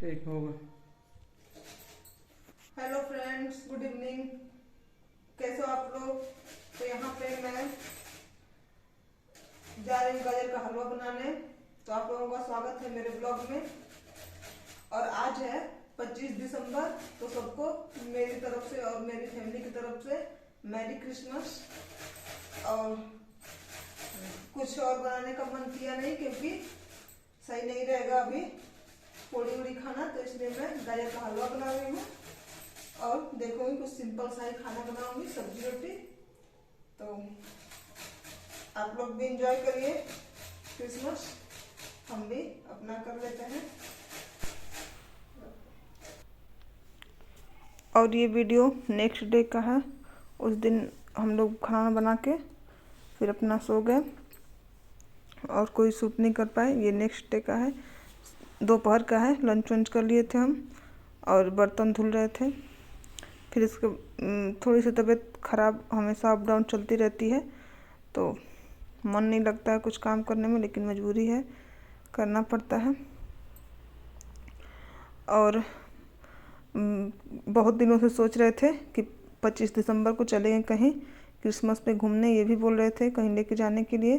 ठीक होगा। Hello friends, good evening. कैसे हो आप लोग? तो यहाँ पे मैं जा रही हूँ गाजर का हलवा बनाने। तो आप लोगों का स्वागत है मेरे ब्लॉग में। और आज है 25 दिसंबर, तो सबको मेरी तरफ से और मेरी फैमिली की तरफ से मैरी क्रिसमस। और कुछ और बनाने का मन किया नहीं क्योंकि सही नहीं रहेगा अभी पूड़ी उड़ी खाना, तो इसलिए मैं गाजर का हलवा बना रही हूँ। और देखूंगी कुछ सिंपल सा ही खाना बनाऊंगी, सब्जी रोटी। तो आप लोग भी इंजॉय करिए क्रिसमस, हम भी अपना कर लेते हैं। और ये वीडियो नेक्स्ट डे का है। उस दिन हम लोग खाना बना के फिर अपना सो गए और कोई शूट नहीं कर पाए। ये नेक्स्ट डे का है, दोपहर का है। लंच वंच कर लिए थे हम और बर्तन धुल रहे थे। फिर इसके थोड़ी सी तबीयत ख़राब हमेशा अप डाउन चलती रहती है, तो मन नहीं लगता है कुछ काम करने में, लेकिन मजबूरी है, करना पड़ता है। और बहुत दिनों से सोच रहे थे कि 25 दिसंबर को चलेंगे कहीं क्रिसमस पे घूमने, ये भी बोल रहे थे कहीं लेके जाने के लिए,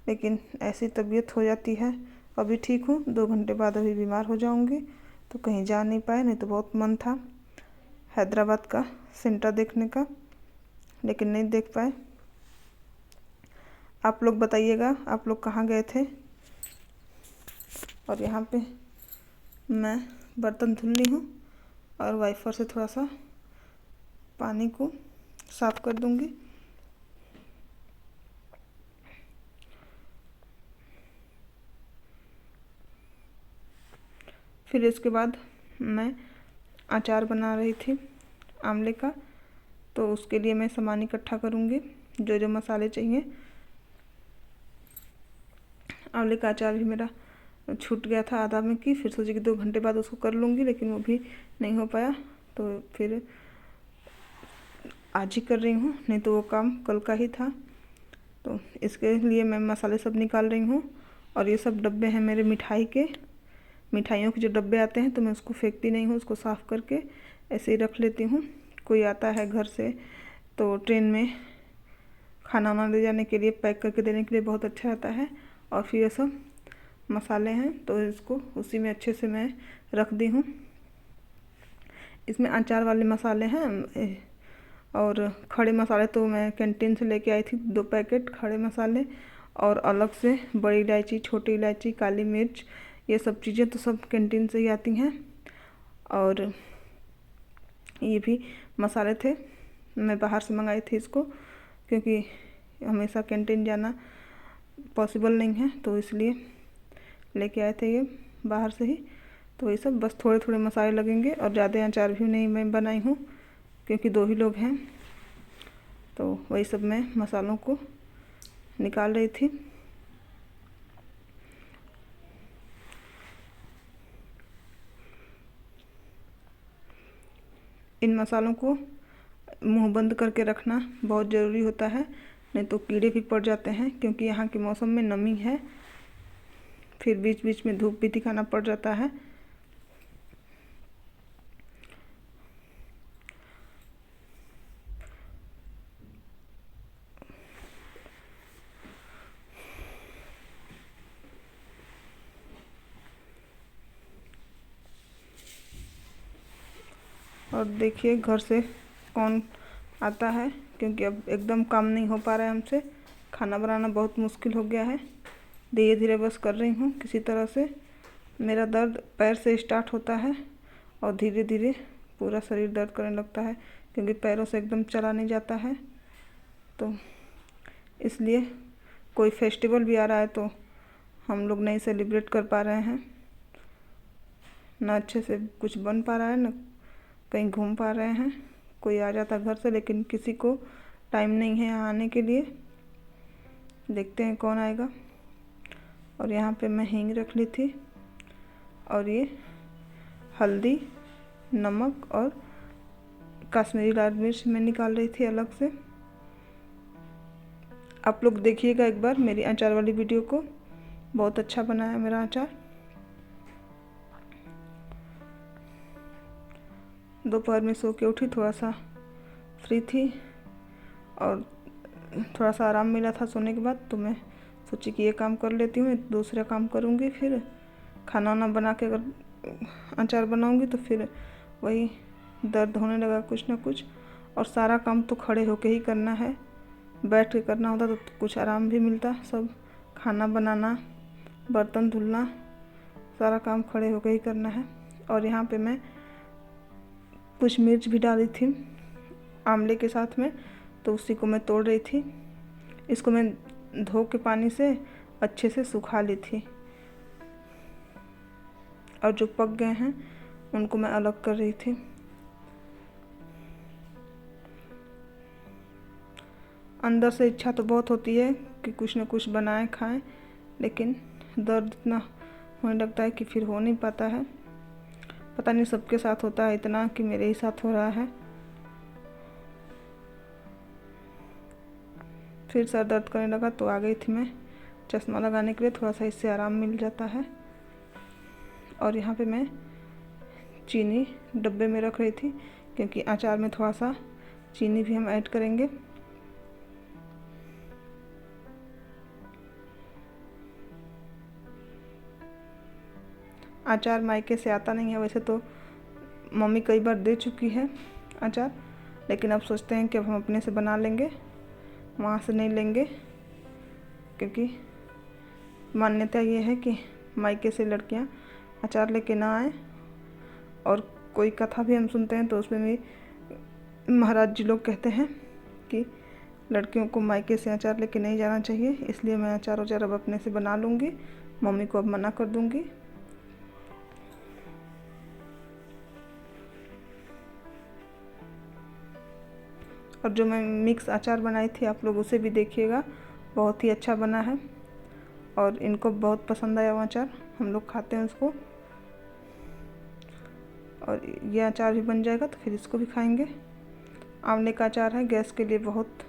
लेकिन ऐसी तबीयत हो जाती है। अभी ठीक हूँ, 2 घंटे बाद अभी बीमार हो जाऊँगी, तो कहीं जा नहीं पाए। नहीं तो बहुत मन था हैदराबाद का सेंटर देखने का, लेकिन नहीं देख पाए। आप लोग बताइएगा, आप लोग कहाँ गए थे? और यहाँ पे मैं बर्तन धुल ली हूँ और वाइपर से थोड़ा सा पानी को साफ कर दूँगी। फिर इसके बाद मैं अचार बना रही थी आंवले का, तो उसके लिए मैं सामान इकट्ठा करूँगी, जो जो मसाले चाहिए। आंवले का अचार भी मेरा छूट गया था आधा में की, फिर सोची कि 2 घंटे बाद उसको कर लूँगी, लेकिन वो भी नहीं हो पाया, तो फिर आज ही कर रही हूँ, नहीं तो वो काम कल का ही था। तो इसके लिए मैं मसाले सब निकाल रही हूँ। और ये सब डब्बे हैं मेरे मिठाई के, मिठाइयों के जो डब्बे आते हैं, तो मैं उसको फेंकती नहीं हूँ, उसको साफ़ करके ऐसे ही रख लेती हूँ। कोई आता है घर से तो ट्रेन में खाना वाना ले जाने के लिए, पैक करके देने के लिए बहुत अच्छा रहता है। और फिर ये सब मसाले हैं, तो इसको उसी में अच्छे से मैं रख दी हूँ। इसमें अचार वाले मसाले हैं, और खड़े मसाले तो मैं कैंटीन से लेके आई थी 2 पैकेट खड़े मसाले, और अलग से बड़ी इलायची, छोटी इलायची, काली मिर्च, ये सब चीज़ें तो सब कैंटीन से ही आती हैं। और ये भी मसाले थे, मैं बाहर से मंगाई थी इसको, क्योंकि हमेशा कैंटीन जाना पॉसिबल नहीं है, तो इसलिए लेके आए थे ये बाहर से ही। तो ये सब बस थोड़े थोड़े मसाले लगेंगे, और ज़्यादा अचार भी नहीं मैं बनाई हूँ क्योंकि 2 ही लोग हैं। तो वही सब मैं मसालों को निकाल रही थी। इन मसालों को मुंह बंद करके रखना बहुत ज़रूरी होता है, नहीं तो कीड़े भी पड़ जाते हैं, क्योंकि यहाँ के मौसम में नमी है, फिर बीच बीच में धूप भी दिखाना पड़ जाता है। और देखिए घर से कौन आता है, क्योंकि अब एकदम काम नहीं हो पा रहा है हमसे, खाना बनाना बहुत मुश्किल हो गया है। धीरे धीरे बस कर रही हूँ किसी तरह से। मेरा दर्द पैर से स्टार्ट होता है और धीरे धीरे पूरा शरीर दर्द करने लगता है, क्योंकि पैरों से एकदम चला नहीं जाता है। तो इसलिए कोई फेस्टिवल भी आ रहा है तो हम लोग नहीं सेलिब्रेट कर पा रहे हैं, ना अच्छे से कुछ बन पा रहा है, ना कहीं घूम पा रहे हैं। कोई आ जाता घर से, लेकिन किसी को टाइम नहीं है यहाँ आने के लिए। देखते हैं कौन आएगा। और यहाँ पे मैं हींग रख ली थी, और ये हल्दी, नमक और कश्मीरी लाल मिर्च मैं निकाल रही थी अलग से। आप लोग देखिएगा एक बार मेरी अचार वाली वीडियो को, बहुत अच्छा बना है मेरा अचार। दोपहर में सो के उठी, थोड़ा सा फ्री थी और थोड़ा सा आराम मिला था सोने के बाद, तो मैं सोची कि ये काम कर लेती हूँ, दूसरा काम करूँगी। फिर खाना वाना बना के अगर अचार बनाऊँगी तो फिर वही दर्द होने लगा कुछ ना कुछ। और सारा काम तो खड़े होके ही करना है, बैठ के करना होता तो कुछ आराम भी मिलता। सब खाना बनाना, बर्तन धुलना, सारा काम खड़े होके ही करना है। और यहाँ पे मैं कुछ मिर्च भी डाली थी आंवले के साथ में, तो उसी को मैं तोड़ रही थी। इसको मैं धो के पानी से अच्छे से सुखा ली थी और जो पक गए हैं उनको मैं अलग कर रही थी। अंदर से इच्छा तो बहुत होती है कि कुछ न कुछ बनाएं खाएं, लेकिन दर्द इतना होने लगता है कि फिर हो नहीं पाता है। पता नहीं सबके साथ होता है इतना कि मेरे ही साथ हो रहा है। फिर सर दर्द करने लगा तो आ गई थी मैं चश्मा लगाने के लिए, थोड़ा सा इससे आराम मिल जाता है। और यहाँ पे मैं चीनी डब्बे में रख रही थी क्योंकि अचार में थोड़ा सा चीनी भी हम ऐड करेंगे। अचार मायके से आता नहीं है, वैसे तो मम्मी कई बार दे चुकी है अचार, लेकिन अब सोचते हैं कि अब हम अपने से बना लेंगे, वहाँ से नहीं लेंगे। क्योंकि मान्यता ये है कि मायके से लड़कियाँ अचार लेके ना आए। और कोई कथा भी हम सुनते हैं तो उसमें भी महाराज जी लोग कहते हैं कि लड़कियों को मायके से अचार लेके नहीं जाना चाहिए। इसलिए मैं अचार वचार अब अपने से बना लूँगी, मम्मी को अब मना कर दूँगी। और जो मैं मिक्स अचार बनाई थी आप लोग उसे भी देखिएगा, बहुत ही अच्छा बना है और इनको बहुत पसंद आया वो अचार, हम लोग खाते हैं उसको। और ये अचार भी बन जाएगा तो फिर इसको भी खाएंगे। आंवले का अचार है, गैस के लिए बहुत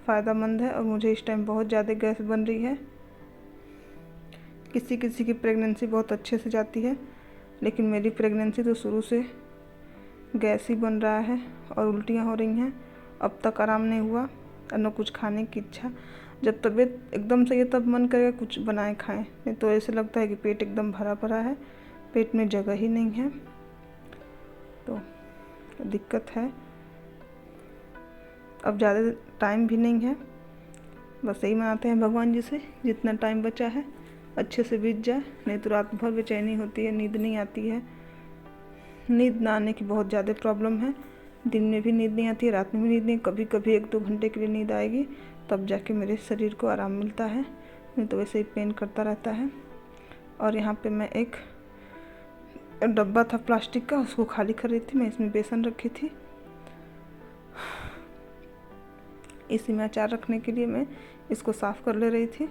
फ़ायदेमंद है और मुझे इस टाइम बहुत ज़्यादा गैस बन रही है। किसी किसी की प्रेगनेंसी बहुत अच्छे से जाती है, लेकिन मेरी प्रेगनेंसी तो शुरू से गैस ही बन रहा है और उल्टियाँ हो रही हैं। अब तक आराम नहीं हुआ और न कुछ खाने की इच्छा। जब तबीयत एकदम सही है तब मन करेगा कुछ बनाए खाएं, नहीं तो ऐसे लगता है कि पेट एकदम भरा भरा है, पेट में जगह ही नहीं है, तो दिक्कत है। अब ज़्यादा टाइम भी नहीं है, बस यही मनाते हैं भगवान जी से जितना टाइम बचा है अच्छे से बीत जाए, नहीं तो रात भर बेचैनी होती है, नींद नहीं आती है। नींद ना आने की बहुत ज़्यादा प्रॉब्लम है, दिन में भी नींद नहीं आती है, रात में भी नींद नहीं। कभी कभी 1-2 घंटे के लिए नींद आएगी तब जाके मेरे शरीर को आराम मिलता है, नहीं तो वैसे ही पेन करता रहता है। और यहाँ पे मैं एक डब्बा था प्लास्टिक का, उसको खाली कर रही थी मैं, इसमें बेसन रखी थी, इसी में अचार रखने के लिए मैं इसको साफ़ कर ले रही थी।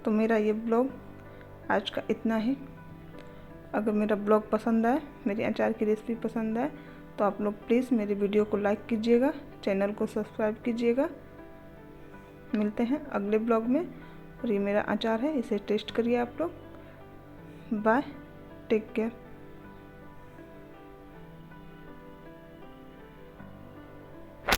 तो मेरा ये ब्लॉग आज का इतना ही। अगर मेरा ब्लॉग पसंद आए, मेरी अचार की रेसिपी पसंद आए, तो आप लोग प्लीज़ मेरी वीडियो को लाइक कीजिएगा, चैनल को सब्सक्राइब कीजिएगा। मिलते हैं अगले ब्लॉग में। और ये मेरा अचार है, इसे टेस्ट करिए आप लोग। Bye, take care.